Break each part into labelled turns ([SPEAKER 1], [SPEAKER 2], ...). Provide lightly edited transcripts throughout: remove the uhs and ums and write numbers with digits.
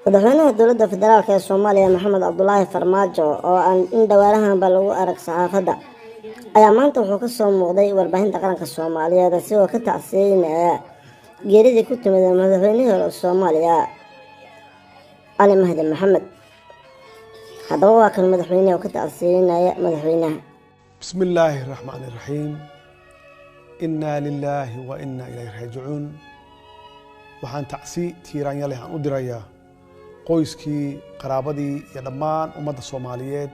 [SPEAKER 1] madaxweynaha dowladda federaalk ee Soomaaliya Maxamed Cabdullaahi Farmaajo oo aan in dhawaanahanba lagu arag saxaafadda ayaa maanta wuxuu ka soo muuqday warbaahinta qaranka Soomaaliyeed isagoo ka tacsiinaya geeridii ku timid madaxweynihii hore Soomaaliya Cali Mahdi Maxamed. haddaba waa kan madaxweynaha oo ka tacsiinaya madaxweynaha.
[SPEAKER 2] bismillaahi raxmaani raxiim. innaa lilaahi wa innaa ilayhi raajicuun. waxaan tacsi tiiraanya leh aan u dirayaa qoyskii, qaraabadii iyo dhammaan ummadda Soomaaliyeed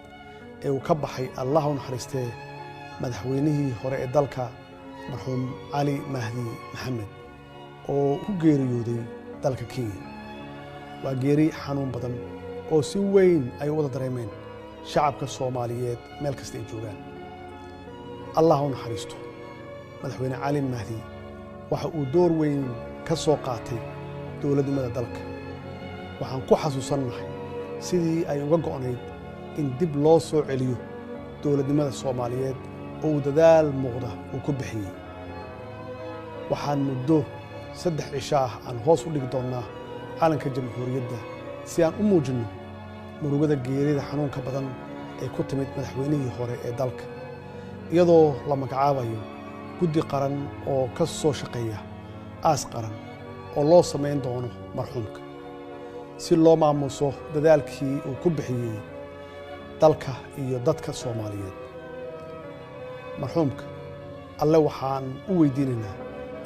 [SPEAKER 2] ee uu ka baxay Allah u naxariistee madaxweynihii hore ee dalka marxuum Cali Mahdi Maxamed oo ku geeriyooday dalka Kenya. waa geeri xanuun badan oo si weyn ay u wada dareemeen shacabka Soomaaliyeed meel kasta ay joogaan. Allah u naxariisto madaxweyne Cali Mahdi waxa uu door weyn ka soo qaatay dowladnimada dalka. waxaan ku xasuusannahay sidii ay uga go'nayd in dib loo soo celiyo dowladnimada Soomaaliyeed oo uu dadaal muuqda uu ku bixiyey. waxaan muddo 3 cisho ah aan hoos u dhigi doonnaa calanka jamhuuriyadda si aan u muujinno murugada geerida xanuunka badan ee ku timid madaxweynihii hore ee dalka, iyadoo la magacaabayo guddi qaran oo ka soo shaqeeya aas qaran oo loo samayn doono marxuumka si loo maamuuso dadaalkii uu ku bixiyey dalka iyo dadka Soomaaliyeed. marxuumka alle waxaan u weydiinaynaa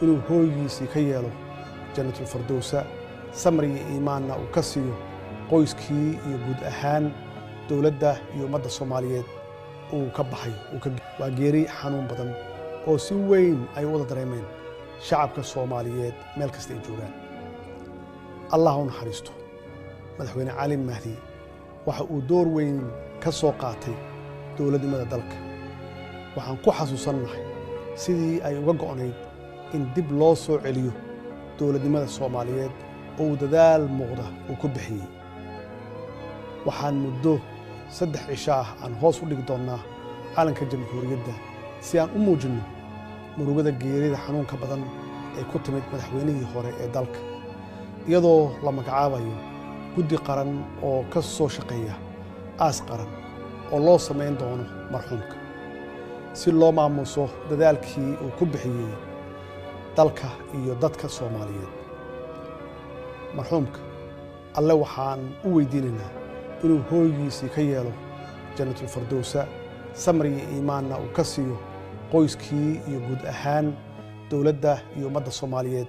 [SPEAKER 2] inuu hooygiisii ka yeelo jannatul firdowsa, samri iyo iimaanna uu ka siiyo qoyskii iyo guud ahaan dowladda iyo ummadda Soomaaliyeed uu ka baxay. waa geeri xanuun badan oo si weyn ay u wada dareemeen shacabka Soomaaliyeed meel kasta ay joogaan. Allah u naxariisto madaxweyne Cali Mahdi waxa uu door weyn ka soo qaatay dowladnimada dalka. waxaan ku xasuusannahay sidii ay uga go'nayd in dib loo soo celiyo dowladnimada Soomaaliyeed oo uu dadaal muuqda uu ku bixiyey. waxaan muddo 3 cisho ah aan hoos u dhigi doonnaa calanka jamhuuriyadda si aan u muujinno murugada geerida xanuunka badan ee ku timid madaxweynihii hore ee dalka, iyadoo la magacaabayo guddi qaran oo ka soo shaqeeya aas qaran oo loo samayn doono marxuumka si loo maamuuso dadaalkii uu ku bixiyey dalka iyo dadka Soomaaliyeed. marxuumka alle waxaan u weydiinaynaa inuu hooygiisii ka yeelo jannatul firdowsa, samri iyo iimaanna uu ka siiyo qoyskii iyo guud ahaan dowladda iyo ummadda Soomaaliyeed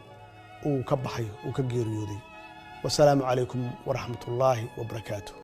[SPEAKER 2] uu ka baxay uu ka geeriyooday. wasalaamu calaykum waraxmatullaahi wabarakaatuh.